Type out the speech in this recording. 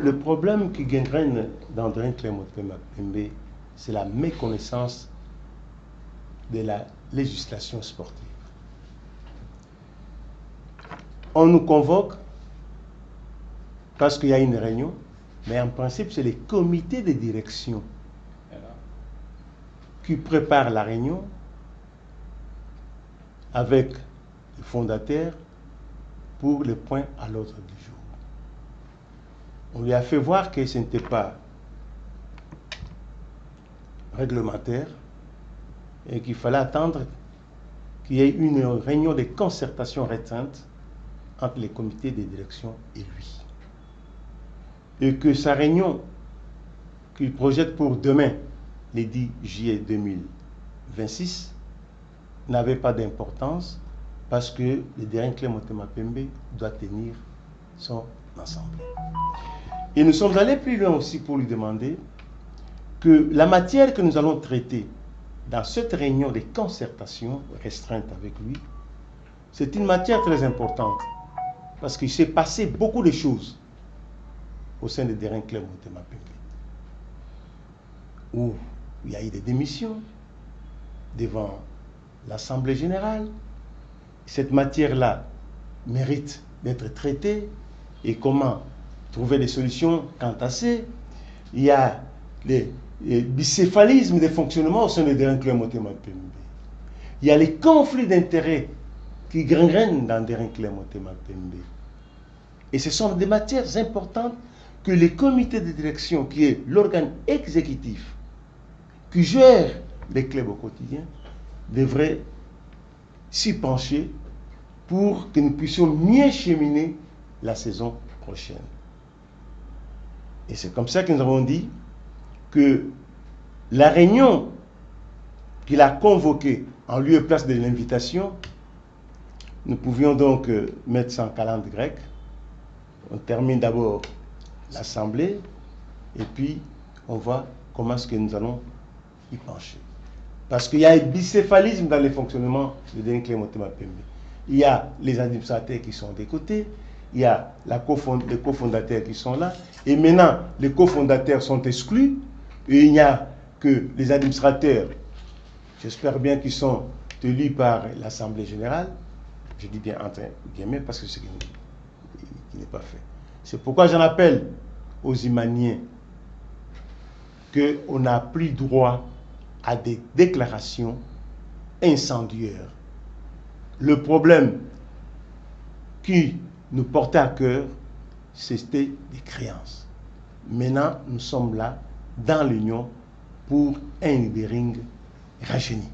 Le problème qui gangrène dans Derinklé Motema Pembe, c'est la méconnaissance de la législation sportive. On nous convoque parce qu'il y a une réunion, mais en principe, c'est les comités de direction qui préparent la réunion avec le fondateur pour le point à l'ordre du jour. On lui a fait voir que ce n'était pas réglementaire et qu'il fallait attendre qu'il y ait une réunion de concertation restreinte entre les comités de direction et lui. Et que sa réunion qu'il projette pour demain, le 10 juillet 2026, n'avait pas d'importance parce que le Derinklé Motema Pembe doit tenir son assemblée. Et nous sommes allés plus loin aussi pour lui demander que la matière que nous allons traiter dans cette réunion de concertation restreinte avec lui, c'est une matière très importante parce qu'il s'est passé beaucoup de choses au sein de Derinklé Motema Pembe, où il y a eu des démissions devant l'Assemblée générale. Cette matière-là mérite d'être traitée. Et comment trouver des solutions quant à ça? Il y a les bicéphalismes de fonctionnement au sein de Derinklé Motema Pembe. Il y a les conflits d'intérêts qui gangrènent dans Derinklé Motema Pembe. Et ce sont des matières importantes que les comités de direction, qui est l'organe exécutif qui gère les clubs au quotidien, devraient s'y pencher pour que nous puissions mieux cheminer la saison prochaine. Et c'est comme ça que nous avons dit que la réunion qu'il a convoquée en lieu et place de l'invitation, nous pouvions donc mettre ça en calendrier grec. On termine d'abord l'Assemblée et puis on voit comment est-ce que nous allons y pencher. Parce qu'il y a un bicéphalisme dans le fonctionnement de Derinklé Motema Pembe. Il y a les administrateurs qui sont des côtés, il y a les cofondateurs qui sont là, et maintenant les cofondateurs sont exclus, et il n'y a que les administrateurs, j'espère bien qu'ils sont élus par l'Assemblée générale, je dis bien entre guillemets parce que c'est ce qui n'est pas fait. C'est pourquoi j'en appelle aux Imaniens qu'on n'a plus droit à des déclarations incendiaires. Le problème qui nous portait à cœur, c'était des créances. Maintenant, nous sommes là, dans l'Union, pour un Ibering rajeuni.